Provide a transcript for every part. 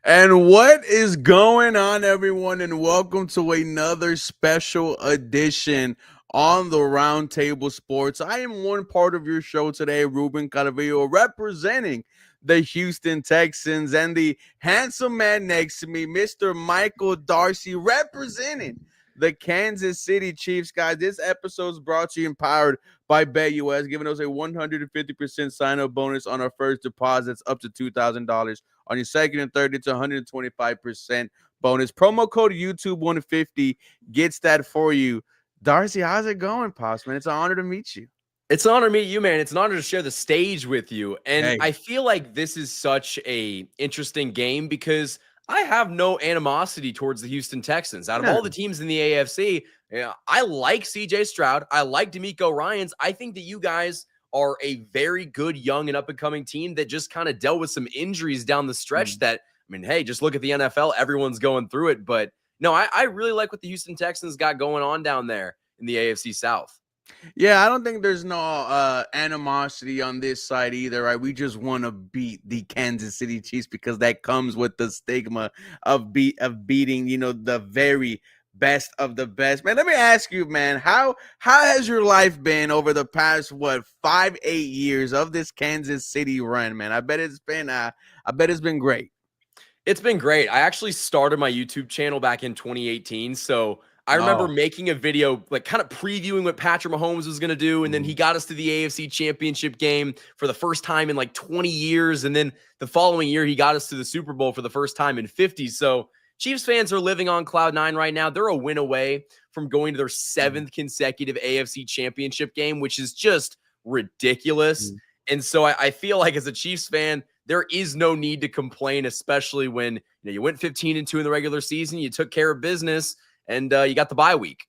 And what is going on, everyone? And welcome to another special edition on the Roundtable Sports. I am one part of your show today, Ruben Caravillo, representing the Houston Texans, and the handsome man next to me, Mr. Michael Darcy, representing the Kansas City Chiefs. Guys, this episode is brought to you and powered by BetUS, giving us a 150% sign-up bonus on our first deposits up to $2,000. On your second and third, it's 125% bonus. Promo code YouTube150 gets that for you. Darcy, how's it going, Pops, man? It's an honor to meet you. It's an honor to meet you, man. It's an honor to share the stage with you. And Hey. I feel like this is such a interesting game because I have no animosity towards the Houston Texans. Out of all the teams in the AFC, I like CJ Stroud. I like D'Amico Ryans. I think that you guys are a very good young and up-and-coming team that just kind of dealt with some injuries down the stretch that, I mean, hey, just look at the NFL. Everyone's going through it. But no, I really like what the Houston Texans got going on down there in the AFC South. Yeah, I don't think there's no animosity on this side either, right? We just want to beat the Kansas City Chiefs because that comes with the stigma of beating, the very best of the best. Man, let me ask you, man, how has your life been over the past 5-8 years of this Kansas City run, man? I bet it's been great. It's been great. I actually started my YouTube channel back in 2018, so I remember making a video, like kind of previewing what Patrick Mahomes was going to do. And then he got us to the AFC Championship game for the first time in like 20 years. And then the following year, he got us to the Super Bowl for the first time in 50. So Chiefs fans are living on cloud nine right now. They're a win away from going to their 7th consecutive AFC Championship game, which is just ridiculous. And so I feel like as a Chiefs fan, there is no need to complain, especially when you went 15-2 in the regular season. You took care of business. And you got the bye week.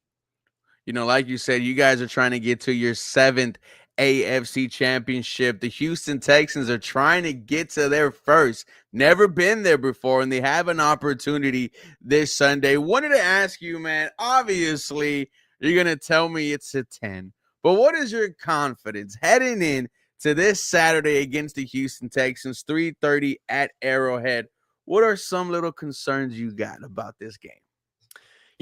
Like you said, you guys are trying to get to your 7th AFC championship. The Houston Texans are trying to get to their first. Never been there before, and they have an opportunity this Sunday. Wanted to ask you, man, obviously you're going to tell me it's a 10. But what is your confidence heading in to this Saturday against the Houston Texans, 3:30 at Arrowhead? What are some little concerns you got about this game?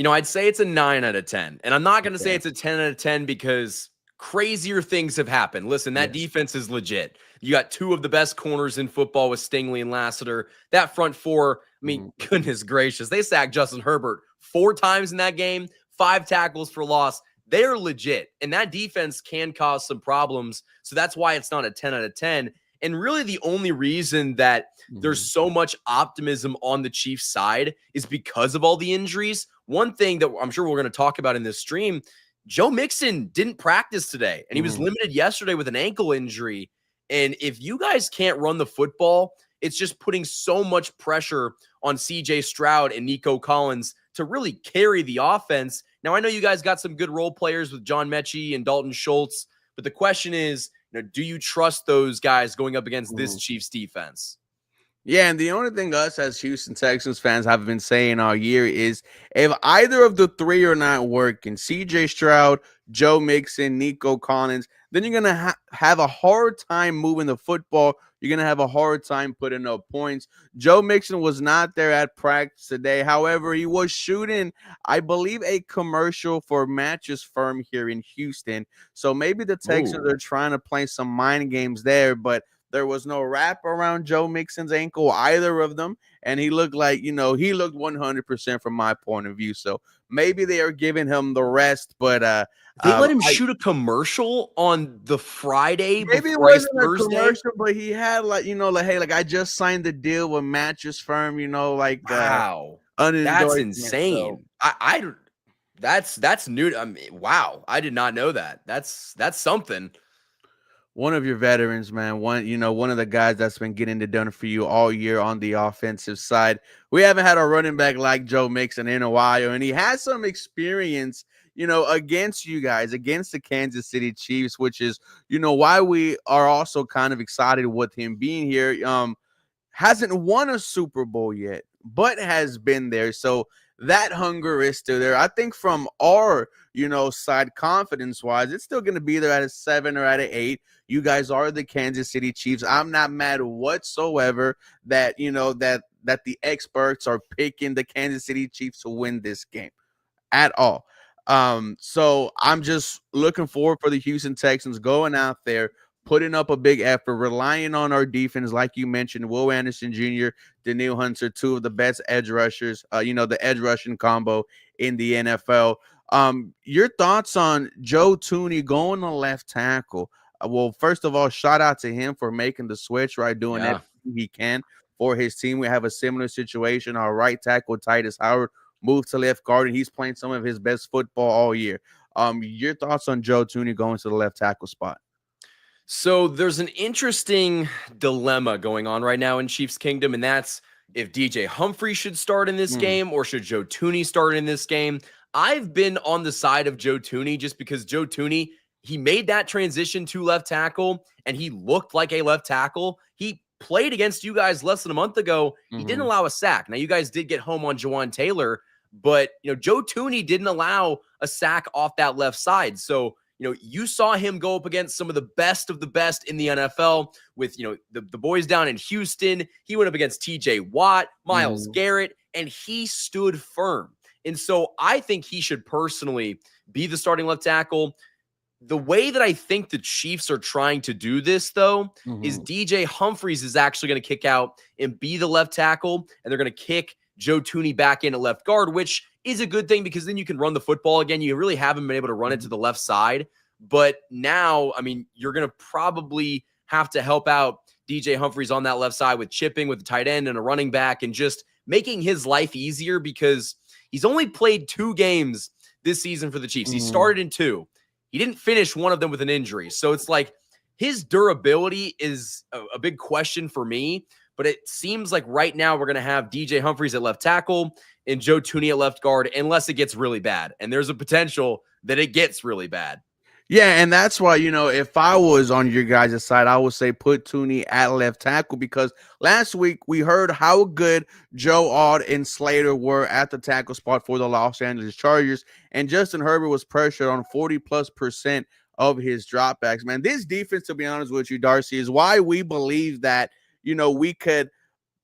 I'd say it's a 9 out of 10. And I'm not going to say it's a 10 out of 10 because crazier things have happened. Listen, that defense is legit. You got 2 of the best corners in football with Stingley and Lassiter. That front 4, I mean, goodness gracious. They sacked Justin Herbert 4 times in that game, 5 tackles for loss. They're legit. And that defense can cause some problems. So that's why it's not a 10 out of 10. And really the only reason that there's so much optimism on the Chiefs side is because of all the injuries. One thing that I'm sure we're going to talk about in this stream, Joe Mixon didn't practice today, and he was limited yesterday with an ankle injury. And if you guys can't run the football, it's just putting so much pressure on CJ Stroud and Nico Collins to really carry the offense. Now, I know you guys got some good role players with John Mechie and Dalton Schultz, but the question is, do you trust those guys going up against this Chiefs defense? Yeah, and the only thing us as Houston Texans fans have been saying all year is if either of the 3 are not working, CJ Stroud, Joe Mixon, Nico Collins, then you're going to have a hard time moving the football. You're going to have a hard time putting up points. Joe Mixon was not there at practice today. However, he was shooting, I believe, a commercial for Mattress Firm here in Houston. So maybe the Texans are trying to play some mind games there, but there was no wrap around Joe Mixon's ankle, either of them. And he looked like, he looked 100% from my point of view. So maybe they are giving him the rest, but they let him shoot a commercial on the Friday maybe it wasn't a commercial, but he had hey, I just signed the deal with Mattress Firm, wow. That's insane. So. That's new. I mean, wow. I did not know that. That's something. One of your veterans, man. One of the guys that's been getting it done for you all year on the offensive side. We haven't had a running back like Joe Mixon in a while, and he has some experience, against you guys, against the Kansas City Chiefs, which is, why we are also kind of excited with him being here. Hasn't won a Super Bowl yet, but has been there. So that hunger is still there. I think from our, side confidence wise, it's still going to be there at a 7 or at an 8. You guys are the Kansas City Chiefs. I'm not mad whatsoever that, that the experts are picking the Kansas City Chiefs to win this game at all. So I'm just looking forward for the Houston Texans going out there, putting up a big effort, relying on our defense, like you mentioned, Will Anderson Jr., Daniil Hunter, two of the best edge rushers, the edge rushing combo in the NFL. Your thoughts on Joe Tooney going to left tackle? Well, first of all, shout out to him for making the switch, right? Doing Yeah. everything he can for his team. We have a similar situation. Our right tackle, Titus Howard, moved to left guard, and he's playing some of his best football all year. Your thoughts on Joe Tooney going to the left tackle spot? So there's an interesting dilemma going on right now in Chiefs Kingdom, and that's if DJ Humphrey should start in this Mm, game or should Joe Tooney start in this game. I've been on the side of Joe Tooney just because Joe Tooney, he made that transition to left tackle and he looked like a left tackle. He played against you guys less than a month ago. He didn't mhm, allow a sack. Now you guys did get home on Jawan Taylor, but Joe Tooney didn't allow a sack off that left side. So you saw him go up against some of the best in the NFL with, the boys down in Houston. He went up against TJ Watt, Miles mhm, Garrett, and he stood firm. And so I think he should personally be the starting left tackle. The way that I think the Chiefs are trying to do this, though, is mhm, DJ Humphries is actually going to kick out and be the left tackle, and they're going to kick Joe Tooney back in at left guard, which is a good thing because then you can run the football again. You really haven't been able to run it to mhm, the left side. But now, I mean, you're going to probably have to help out DJ Humphries on that left side with chipping with the tight end and a running back and just making his life easier because he's only played 2 games this season for the Chiefs. He mhm. started in 2. He didn't finish one of them with an injury. So it's like his durability is a big question for me. But it seems like right now we're going to have DJ Humphries at left tackle and Joe Tooney at left guard, unless it gets really bad. And there's a potential that it gets really bad. Yeah, and that's why, if I was on your guys' side, I would say put Tooney at left tackle because last week we heard how good Joe Odd and Slater were at the tackle spot for the Los Angeles Chargers, and Justin Herbert was pressured on 40+% of his dropbacks. Man, this defense, to be honest with you, Darcy, is why we believe that, we could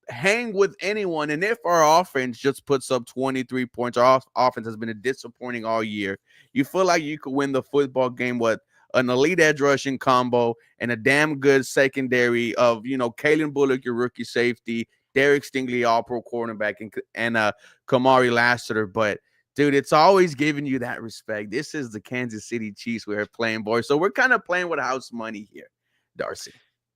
hang with anyone. And if our offense just puts up 23 points, our offense has been a disappointing all year. You feel like you could win the football game with an elite edge rushing combo and a damn good secondary of, Kalen Bullock, your rookie safety, Derek Stingley, all pro cornerback, and Kamari Lassiter. But dude, it's always giving you that respect. This is the Kansas City Chiefs we're playing, boys. So we're kind of playing with house money here, Darcy.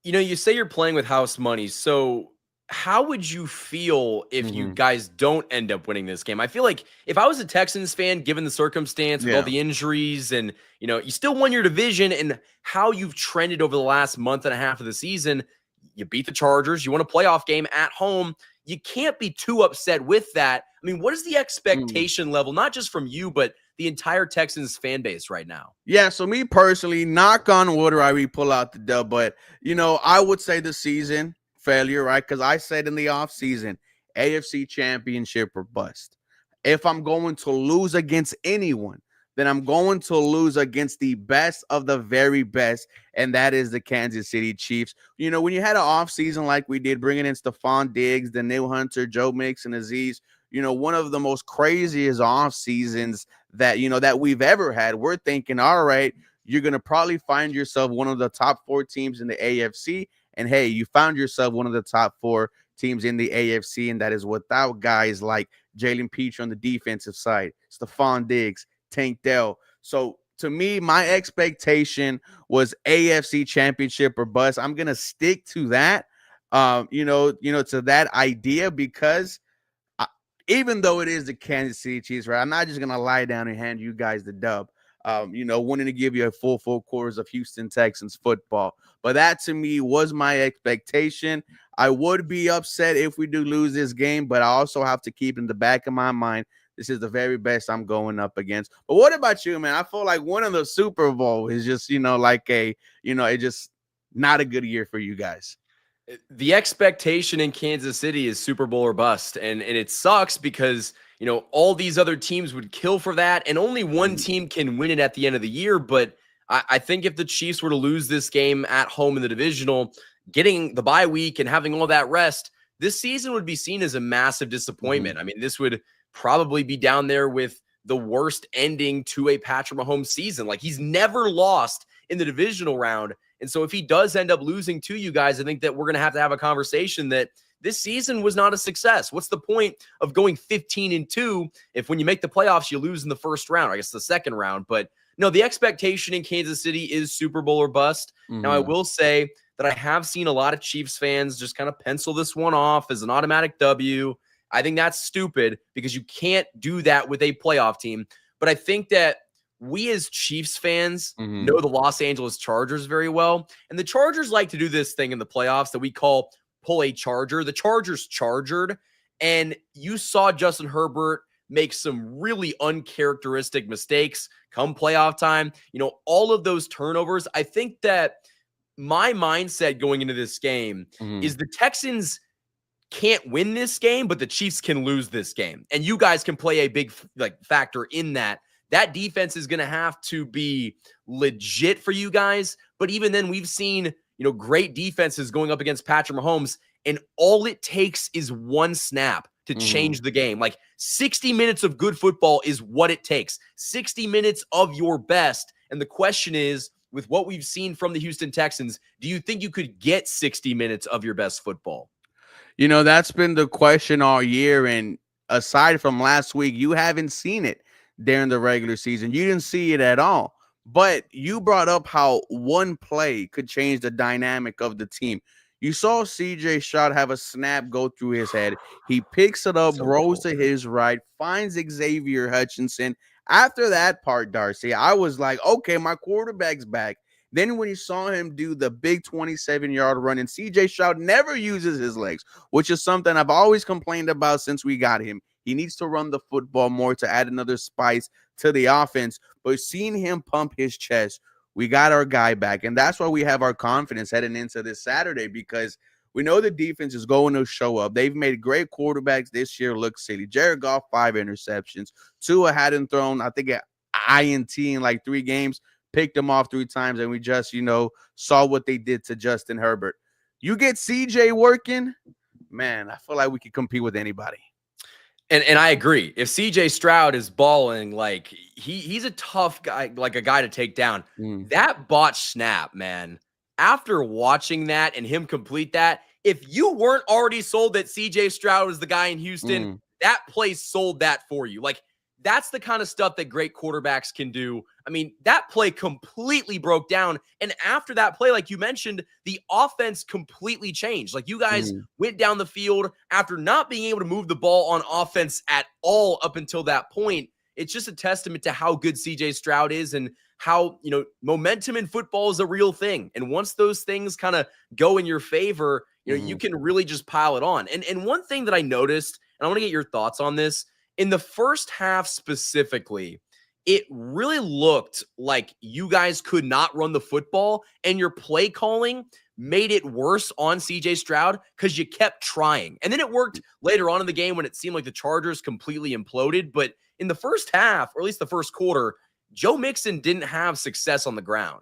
You say you're playing with house money. So how would you feel if you Mm-hmm. guys don't end up winning this game? I feel like if I was a Texans fan, given the circumstance with all Yeah. the injuries and, you still won your division and how you've trended over the last month and a half of the season, you beat the Chargers, you won a playoff game at home. You can't be too upset with that. I mean, what is the Mm. expectation level, not just from you, but the entire Texans fan base right now? Yeah, so me personally, knock on wood, right, we pull out the dub, but I would say the season failure, right? Because I said in the offseason, AFC championship or bust. If I'm going to lose against anyone, then I'm going to lose against the best of the very best, and that is the Kansas City Chiefs. When you had an offseason like we did, bringing in Stephon Diggs, Daniil Hunter, Joe Mixon, Aziz, one of the most craziest off seasons that we've ever had. We're thinking, all right, you're gonna probably find yourself one of the top 4 teams in the AFC, and hey, you found yourself one of the top 4 teams in the AFC, and that is without guys like Jalen Peach on the defensive side, Stephon Diggs, Tank Dell. So to me, my expectation was AFC Championship or bust. I'm gonna stick to that. To that idea because I, even though it is the Kansas City Chiefs, right? I'm not just gonna lie down and hand you guys the dub. Wanting to give you a full 4 quarters of Houston Texans football, but that to me was my expectation. I would be upset if we do lose this game, but I also have to keep in the back of my mind this is the very best I'm going up against. But what about you, man? I feel like winning the Super Bowl is just like it just not a good year for you guys. The expectation in Kansas City is Super Bowl or bust. And it sucks because, all these other teams would kill for that, and only one team can win it at the end of the year. But I think if the Chiefs were to lose this game at home in the divisional, getting the bye week and having all that rest, this season would be seen as a massive disappointment. I mean, this would probably be down there with the worst ending to a Patrick Mahomes season. Like, he's never lost in the divisional round. And so if he does end up losing to you guys, I think that we're going to have a conversation that this season was not a success. What's the point of going 15-2 if when you make the playoffs, you lose in the first round, I guess the second round? But no, the expectation in Kansas City is Super Bowl or bust. Now, I will say that I have seen a lot of Chiefs fans just kind of pencil this one off as an automatic W. I think that's stupid because you can't do that with a playoff team. But I think that we as Chiefs fans know the Los Angeles Chargers very well. And the Chargers like to do this thing in the playoffs that we call pull a Charger. The Chargers chargered. And you saw Justin Herbert make some really uncharacteristic mistakes come playoff time. All of those turnovers. I think that my mindset going into this game is the Texans can't win this game, but the Chiefs can lose this game. And you guys can play a big factor in that. That defense is going to have to be legit for you guys. But even then, we've seen, great defenses going up against Patrick Mahomes, and all it takes is one snap to change the game. Like 60 minutes of good football is what it takes. 60 minutes of your best. And the question is, with what we've seen from the Houston Texans, do you think you could get 60 minutes of your best football? That's been the question all year. And aside from last week, you haven't seen it during the regular season. You didn't see it at all. But you brought up how one play could change the dynamic of the team. You saw CJ Stroud have a snap go through his head. He picks it up, rolls to his right, finds Xavier Hutchinson. After that part, Darcy, I was like, okay, my quarterback's back. Then when you saw him do the big 27-yard run, and CJ Stroud never uses his legs, which is something I've always complained about since we got him. He needs to run the football more to add another spice to the offense. But seeing him pump his chest, we got our guy back. And that's why we have our confidence heading into this Saturday, because we know the defense is going to show up. They've made great quarterbacks this year look silly. Jared Goff, 5 interceptions. Tua hadn't thrown, I think, an INT in like 3 games. Picked him off 3 times, and we just, saw what they did to Justin Herbert. You get CJ working, man, I feel like we could compete with anybody. And I agree. If CJ Stroud is balling, like he's a tough guy, like a guy to take down. That botch snap, man. After watching that and him complete that, if you weren't already sold that CJ Stroud was the guy in Houston, that play sold that for you. Like, that's the kind of stuff that great quarterbacks can do. I mean, that play completely broke down. And after that play, like you mentioned, the offense completely changed. Like, you guys went down the field after not being able to move the ball on offense at all up until that point. It's just a testament to how good CJ Stroud is and how, momentum in football is a real thing. And once those things kind of go in your favor, you can really just pile it on. And one thing that I noticed, and I want to get your thoughts on this, in the first half specifically, it really looked like you guys could not run the football, and your play calling made it worse on CJ Stroud because you kept trying. And then it worked later on in the game when it seemed like the Chargers completely imploded. But in the first half, or at least the first quarter, Joe Mixon didn't have success on the ground.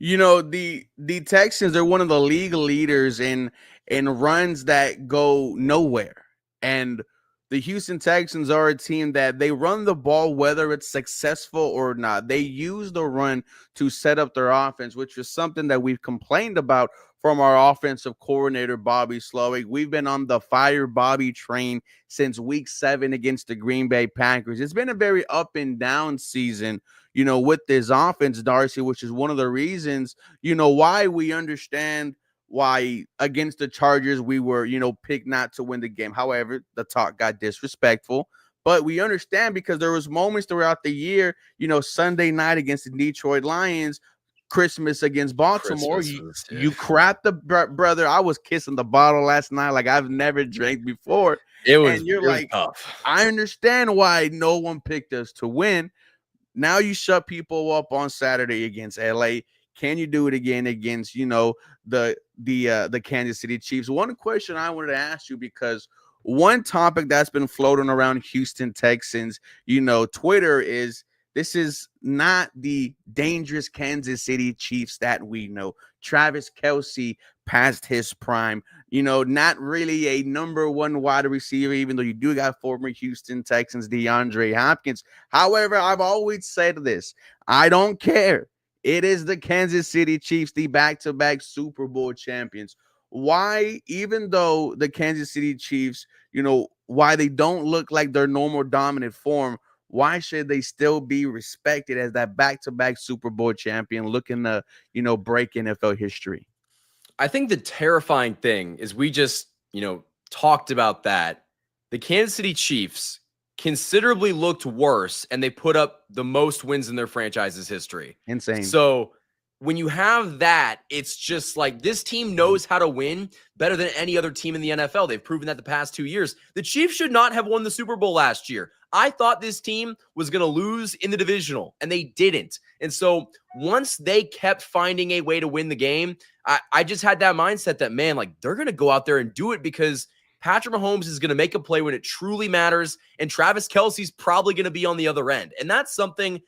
The Texans are one of the league leaders in runs that go nowhere. And the Houston Texans are a team that they run the ball, whether it's successful or not. They use the run to set up their offense, which is something that we've complained about from our offensive coordinator, Bobby Slowick. We've been on the fire Bobby train since week 7 against the Green Bay Packers. It's been a very up and down season, with this offense, Darcy, which is one of the reasons, why we understand why against the Chargers we were, picked not to win the game. However, the talk got disrespectful. But we understand because there was moments throughout the year, Sunday night against the Detroit Lions, Christmas against Baltimore. You crapped the brother. I was kissing the bottle last night like I've never drank before. It was, and you're like, tough. I understand why no one picked us to win. Now you shut people up on Saturday against LA. Can you do it again against, the Kansas City Chiefs? One question I wanted to ask you, because one topic that's been floating around Houston Texans, Twitter is this is not the dangerous Kansas City Chiefs that we know. Travis Kelce past his prime, not really a number one wide receiver, even though you do got former Houston Texans DeAndre Hopkins. However, I've always said this. I don't care. It is the Kansas City Chiefs, the back-to-back Super Bowl champions. Why, even though the Kansas City Chiefs, why they don't look like their normal dominant form, why should they still be respected as that back-to-back Super Bowl champion looking to, break NFL history? I think the terrifying thing is we just, talked about that. The Kansas City Chiefs considerably looked worse, and they put up the most wins in their franchise's history. Insane. So when you have that, it's just like this team knows how to win better than any other team in the NFL. They've proven that the past 2 years. The Chiefs should not have won the Super Bowl last year. I thought this team was going to lose in the divisional, and they didn't. And so once they kept finding a way to win the game, I just had that mindset that, man, like they're going to go out there and do it because Patrick Mahomes is going to make a play when it truly matters, and Travis Kelce's probably going to be on the other end. And that's something,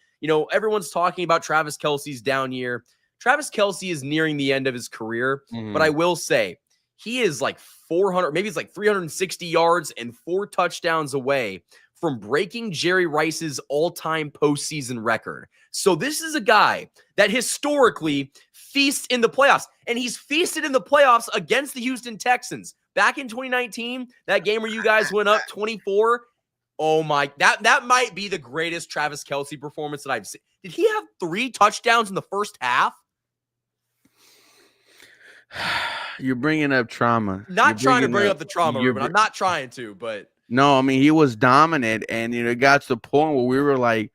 everyone's talking about Travis Kelce's down year. Travis Kelce is nearing the end of his career, but I will say he is like 400, maybe it's like 360 yards and 4 touchdowns away from breaking Jerry Rice's all-time postseason record. So this is a guy that historically feasts in the playoffs, and he's feasted in the playoffs against the Houston Texans. Back in 2019, that game where you guys went up 24, oh my, that might be the greatest Travis Kelce performance that I've seen. Did he have 3 touchdowns in the first half? You're bringing up trauma. Not trying to bring up the trauma, Ruben. I'm not trying to, but. No, I mean, he was dominant, and, it got to the point where we were like,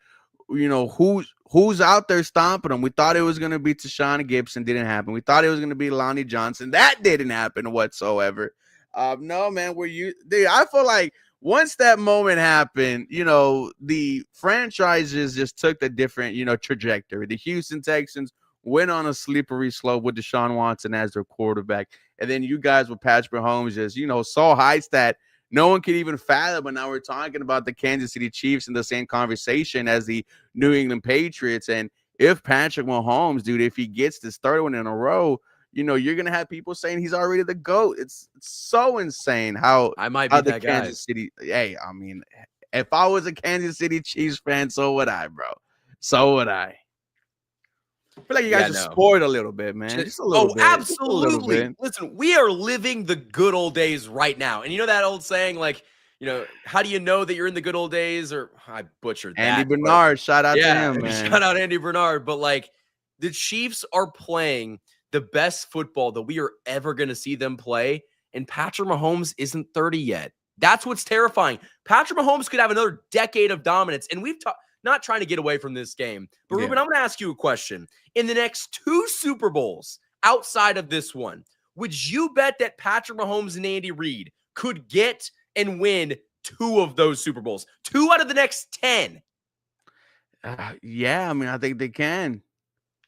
who's out there stomping him? We thought it was going to be Tashawn Gibson. Didn't happen. We thought it was going to be Lonnie Johnson. That didn't happen whatsoever. No, man, dude, I feel like once that moment happened, the franchises just took the different, trajectory. The Houston Texans went on a slippery slope with Deshaun Watson as their quarterback. And then you guys with Patrick Mahomes just, saw heights that no one could even fathom. But now we're talking about the Kansas City Chiefs in the same conversation as the New England Patriots. And if Patrick Mahomes, dude, if he gets this third one in a row, you're going to have people saying he's already the GOAT. It's so insane how I might be that guy. Kansas City. Hey, I mean, if I was a Kansas City Chiefs fan, so would I, bro. So would I. I feel like you guys are spoiled a little bit, man. Just a little bit. Absolutely. Listen, we are living the good old days right now. And you know that old saying, like, how do you know that you're in the good old days? Or I butchered that. Andy Bernard, shout out to him, man. Shout out Andy Bernard. But like, the Chiefs are playing the best football that we are ever going to see them play. And Patrick Mahomes isn't 30 yet. That's what's terrifying. Patrick Mahomes could have another decade of dominance. And we've not trying to get away from this game. But Ruben, I'm going to ask you a question. In the next 2 Super Bowls outside of this one, would you bet that Patrick Mahomes and Andy Reid could get and win 2 of those Super Bowls? 2 out of the next 10? Yeah, I mean, I think they can.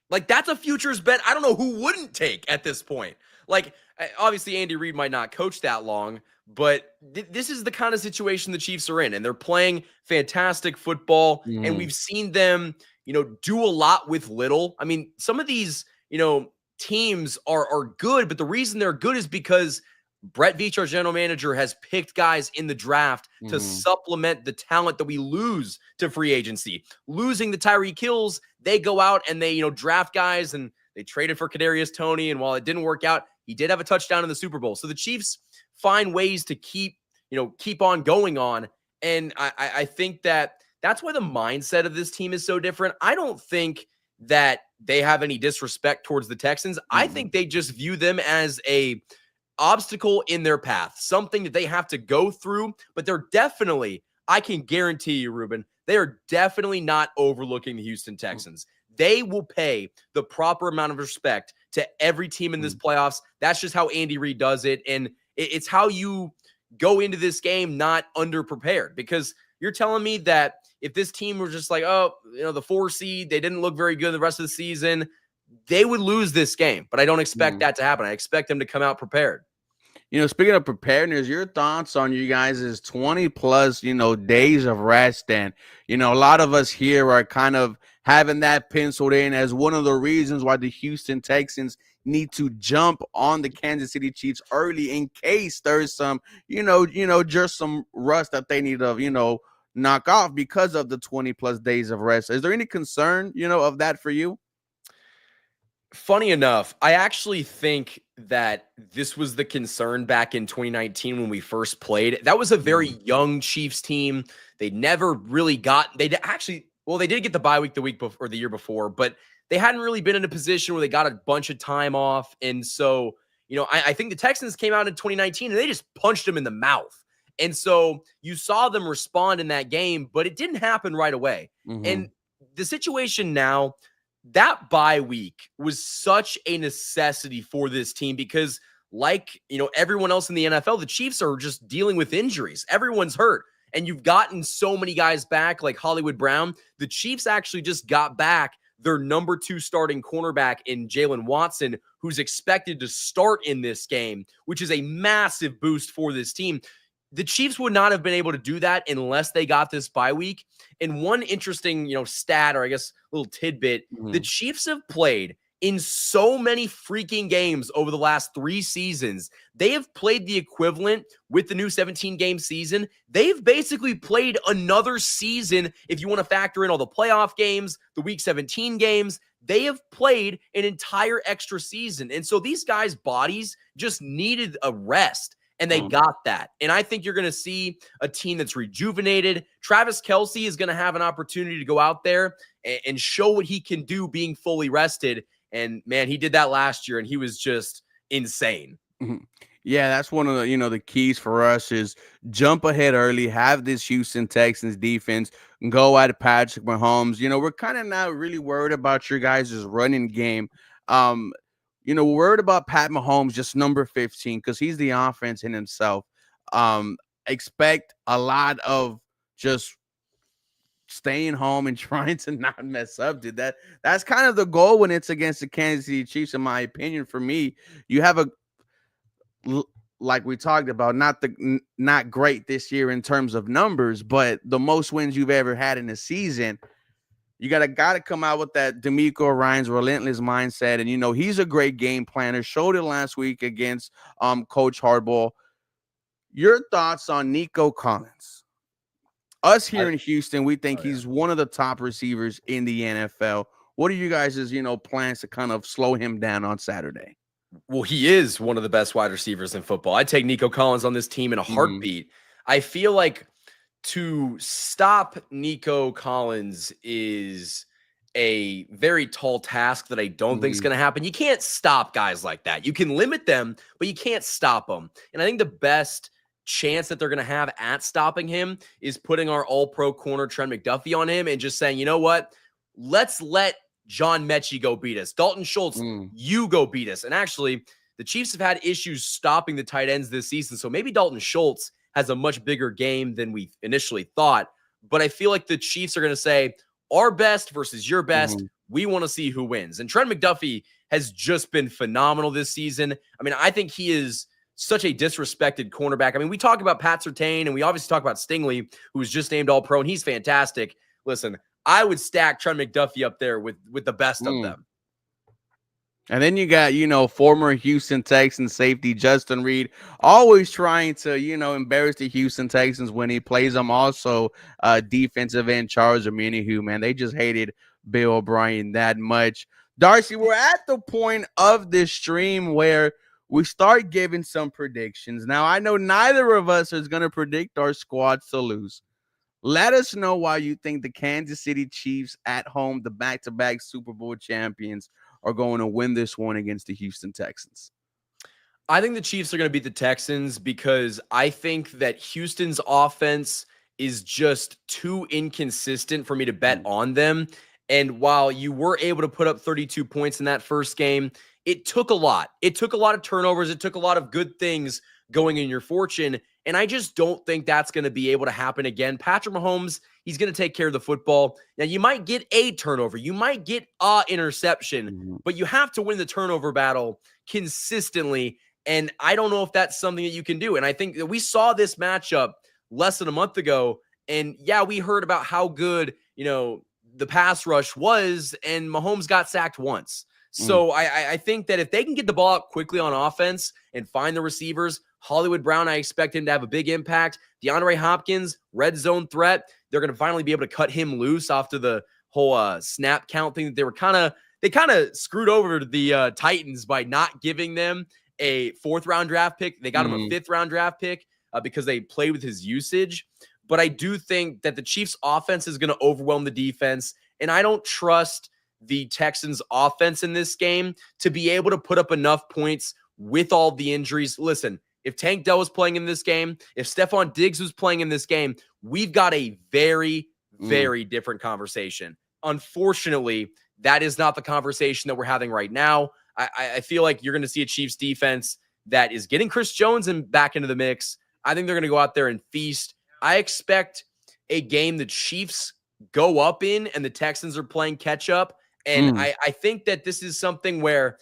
Like, that's a futures bet I don't know who wouldn't take at this point. Like, obviously, Andy Reid might not coach that long, but this is the kind of situation the Chiefs are in, and they're playing fantastic football, and we've seen them, do a lot with little. I mean, some of these, teams are good, but the reason they're good is because Brett Veach, our general manager, has picked guys in the draft to supplement the talent that we lose to free agency. Losing the Tyreek Hills, they go out and they, draft guys, and they traded for Kadarius Toney, and while it didn't work out, he did have a touchdown in the Super Bowl. So the Chiefs find ways to keep on going on, and I think that's why the mindset of this team is so different. I don't think that they have any disrespect towards the Texans. I think they just view them as a obstacle in their path, something that they have to go through, but they're definitely, I can guarantee you, Ruben, they are definitely not overlooking the Houston Texans. They will pay the proper amount of respect to every team in this playoffs. That's just how Andy Reid does it, and it's how you go into this game not underprepared, because you're telling me that if this team were just like, the 4 seed, they didn't look very good the rest of the season, they would lose this game. But I don't expect that to happen. I expect them to come out prepared. Speaking of preparedness, your thoughts on you guys' 20 plus, days of rest. And, a lot of us here are kind of having that penciled in as one of the reasons why the Houston Texans need to jump on the Kansas City Chiefs early in case there's some, just some rust that they need to, knock off because of the 20 plus days of rest. Is there any concern, of that for you? Funny enough, I actually think that this was the concern back in 2019 when we first played. That was a very young Chiefs team. They never really they did get the bye week the week before or the year before, but they hadn't really been in a position where they got a bunch of time off. And so, I think the Texans came out in 2019 and they just punched them in the mouth. And so you saw them respond in that game, but it didn't happen right away. And the situation now, that bye week was such a necessity for this team because, like, everyone else in the NFL, the Chiefs are just dealing with injuries. Everyone's hurt. And you've gotten so many guys back, like Hollywood Brown. The Chiefs actually just got back their number 2 starting cornerback in Jalen Watson, who's expected to start in this game, which is a massive boost for this team. The Chiefs would not have been able to do that unless they got this bye week. And one interesting, stat, or I guess little tidbit, the Chiefs have played in so many freaking games over the last 3 seasons. They have played the equivalent with the new 17-game season. They've basically played another season. If you want to factor in all the playoff games, the week 17 games, they have played an entire extra season. And so these guys' bodies just needed a rest. And they got that. And I think you're going to see a team that's rejuvenated. Travis Kelce is going to have an opportunity to go out there and show what he can do being fully rested. And, man, he did that last year, and he was just insane. Yeah, that's one of the, the keys for us is jump ahead early, have this Houston Texans defense, go at Patrick Mahomes. We're kind of not really worried about your guys' running game. We're worried about Pat Mahomes, just number 15, because he's the offense in himself. Expect a lot of just staying home and trying to not mess up, dude. That's kind of the goal when it's against the Kansas City Chiefs, in my opinion. For me, you have like we talked about, not great this year in terms of numbers, but the most wins you've ever had in a season. You gotta come out with that D'Amico Ryan's relentless mindset, and he's a great game planner. Showed it last week against Coach Harbaugh. Your thoughts on Nico Collins? Us here in Houston, we think he's one of the top receivers in the NFL. What are you guys' plans to kind of slow him down on Saturday? Well, he is one of the best wide receivers in football. I'd take Nico Collins on this team in a heartbeat. I feel like to stop Nico Collins is a very tall task that I don't think is going to happen. You can't stop guys like that. You can limit them, but you can't stop them. And I think the best chance that they're going to have at stopping him is putting our all-pro corner Trent McDuffie on him and just saying, you know what? Let's let John Mechie go beat us. Dalton Schultz, you go beat us. And actually, the Chiefs have had issues stopping the tight ends this season. So maybe Dalton Schultz has a much bigger game than we initially thought. But I feel like the Chiefs are going to say, our best versus your best. We want to see who wins. And Trent McDuffie has just been phenomenal this season. I mean, I think he is such a disrespected cornerback. I mean, we talk about Pat Surtain, and we obviously talk about Stingley, who was just named All-Pro, and he's fantastic. Listen, I would stack Trent McDuffie up there with the best of them. And then you got, former Houston Texans safety Justin Reed, always trying to, embarrass the Houston Texans when he plays them. Also, defensive end Charles Omenihu, man, they just hated Bill O'Brien that much. Darcy, we're at the point of this stream where we start giving some predictions. Now, I know neither of us is going to predict our squads to lose. Let us know why you think the Kansas City Chiefs at home, the back-to-back Super Bowl champions, are going to win this one against the Houston Texans. I think the Chiefs are going to beat the Texans because I think that Houston's offense is just too inconsistent for me to bet on them. And while you were able to put up 32 points in that first game, it took a lot. It took a lot of turnovers. It took a lot of good things going in your fortune. And I just don't think that's going to be able to happen again. Patrick Mahomes, he's going to take care of the football. Now, you might get a turnover. You might get an interception, but you have to win the turnover battle consistently. And I don't know if that's something that you can do. And I think that we saw this matchup less than a month ago. And yeah, we heard about how good, the pass rush was, and Mahomes got sacked once. Mm. So I think that if they can get the ball out quickly on offense and find the receivers, Hollywood Brown, I expect him to have a big impact. DeAndre Hopkins, red zone threat. They're going to finally be able to cut him loose after the whole snap count thing that they kind of screwed over the Titans by not giving them a 4th round draft pick. They got him a 5th round draft pick because they played with his usage. But I do think that the Chiefs offense is going to overwhelm the defense. And I don't trust the Texans offense in this game to be able to put up enough points with all the injuries. Listen, if Tank Dell was playing in this game, if Stephon Diggs was playing in this game, we've got a very, very different conversation. Unfortunately, that is not the conversation that we're having right now. I feel like you're going to see a Chiefs defense that is getting Chris Jones back into the mix. I think they're going to go out there and feast. I expect a game the Chiefs go up in and the Texans are playing catch up. And I think that this is something where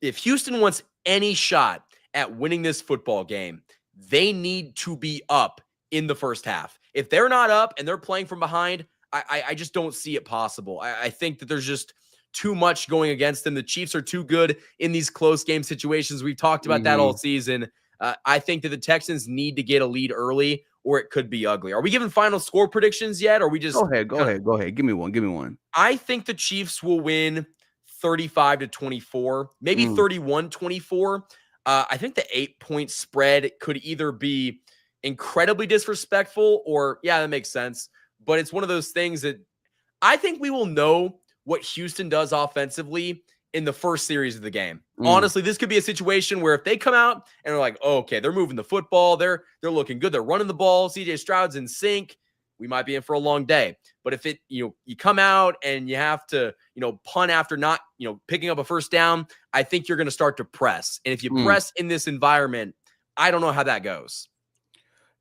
if Houston wants any shot at winning this football game, they need to be up in the first half. If they're not up and they're playing from behind, I just don't see it possible. I think that there's just too much going against them. The Chiefs are too good in these close game situations. We've talked about that all season. I think that the Texans need to get a lead early or it could be ugly. Are we giving final score predictions yet? Or are we just Go ahead. Give me one. I think the Chiefs will win 35-24, maybe 31-24. I think the 8-point spread could either be incredibly disrespectful or, yeah, that makes sense. But it's one of those things that I think we will know what Houston does offensively in the first series of the game. Honestly, this could be a situation where if they come out and they're like, oh, okay, they're moving the football, they're looking good, they're running the ball, CJ Stroud's in sync, we might be in for a long day. But if you come out and you have to, punt after not, picking up a first down, I think you're going to start to press. And if you press in this environment, I don't know how that goes.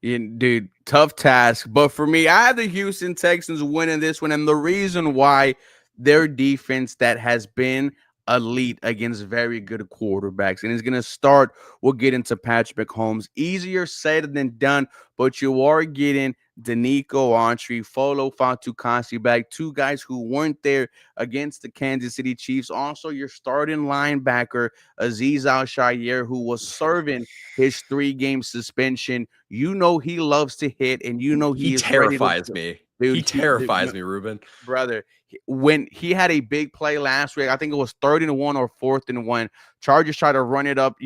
Yeah, dude, tough task. But for me, I have the Houston Texans winning this one. And the reason why, their defense that has been elite against very good quarterbacks. And it's going to start, we'll get into Patrick Mahomes. Easier said than done, but you are getting Danico Autry, Folo Fatukasi back, 2 guys who weren't there against the Kansas City Chiefs. Also, your starting linebacker, Azeez Al-Shaair, who was serving his 3-game suspension. He loves to hit, and he is terrifies ready me. Dude, he terrifies me, Ruben. Brother, when he had a big play last week, I think it was 3rd and 1 or 4th and 1. Chargers try to run it up,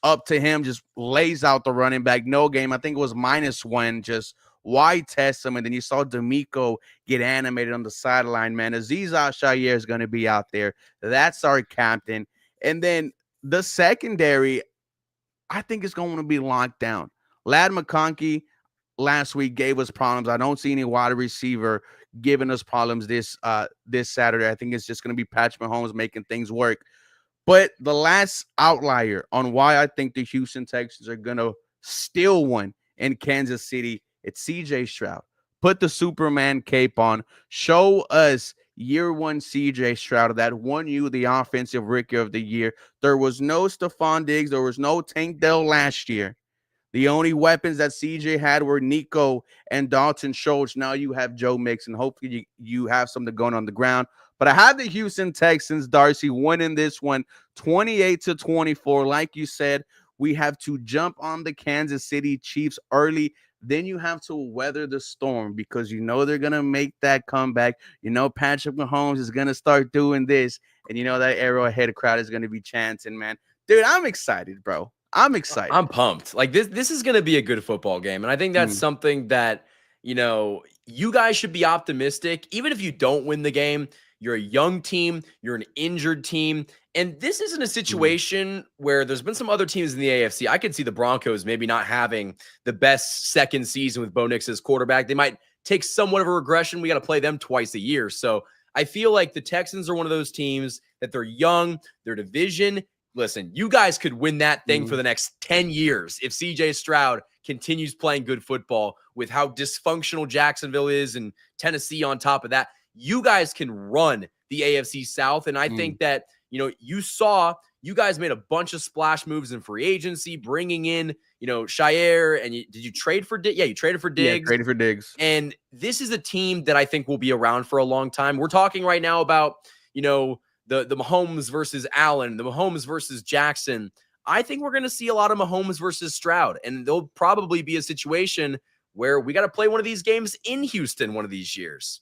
up to him, just lays out the running back. No game. I think it was -1, just wide test him. And then you saw D'Amico get animated on the sideline, man. Azeez Al-Shaair is going to be out there. That's our captain. And then the secondary, I think it's going to be locked down. Ladd McConkey last week gave us problems. I don't see any wide receiver giving us problems this Saturday. I think it's just going to be Patrick Mahomes making things work. But the last outlier on why I think the Houston Texans are going to steal one in Kansas City, it's CJ Stroud. Put the Superman cape on. Show us year 1 CJ Stroud that won you the offensive rookie of the year. There was no Stephon Diggs. There was no Tank Dell last year. The only weapons that CJ had were Nico and Dalton Schultz. Now you have Joe Mixon. Hopefully you have something going on the ground. But I have the Houston Texans, Darcy, winning this one 28-24. Like you said, we have to jump on the Kansas City Chiefs early. Then you have to weather the storm because they're going to make that comeback. Patrick Mahomes is going to start doing this. And that Arrowhead crowd is going to be chanting, man. Dude, I'm excited, bro. I'm excited. I'm pumped. Like this is going to be a good football game. And I think that's something that, you guys should be optimistic. Even if you don't win the game, you're a young team, you're an injured team. And this isn't a situation where there's been some other teams in the AFC. I could see the Broncos maybe not having the best second season with Bo Nix as quarterback. They might take somewhat of a regression. We got to play them twice a year. So I feel like the Texans are one of those teams that they're young, their division. Listen, you guys could win that thing for the next 10 years if CJ Stroud continues playing good football with how dysfunctional Jacksonville is and Tennessee on top of that. You guys can run the AFC South. And I think that, you saw You guys made a bunch of splash moves in free agency, bringing in, Shire, and did you trade for Diggs? Yeah, you traded for Yeah, Diggs. traded for Diggs. And this is a team that I think will be around for a long time. We're talking right now about, the Mahomes versus Allen, the Mahomes versus Jackson. I think we're going to see a lot of Mahomes versus Stroud, and there'll probably be a situation where we got to play one of these games in Houston one of these years.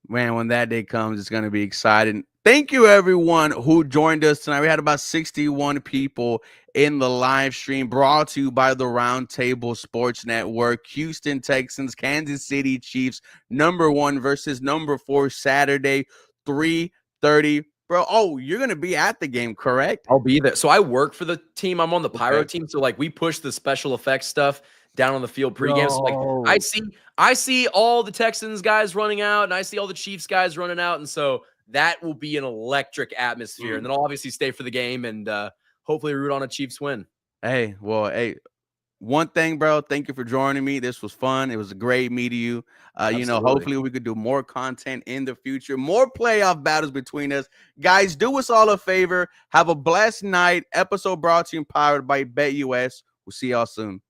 Man, when that day comes, it's going to be exciting. Thank you, everyone who joined us tonight. We had about 61 people in the live stream, brought to you by the Roundtable Sports Network. Houston Texans, Kansas City Chiefs, #1 versus #4, Saturday, 3:30. Bro, you're going to be at the game, correct? I'll be there. So I work for the team. I'm on the Pyro Okay. team. So we push the special effects stuff down on the field pregame. So Bro. I see all the Texans guys running out, and I see all the Chiefs guys running out, and so that will be an electric atmosphere. And then I'll obviously stay for the game and hopefully root on a Chiefs win. Hey, one thing, bro, thank you for joining me. This was fun. It was great meeting you. Hopefully we could do more content in the future, more playoff battles between us. Guys, do us all a favor. Have a blessed night. Episode brought to you and powered by BetUS. We'll see y'all soon.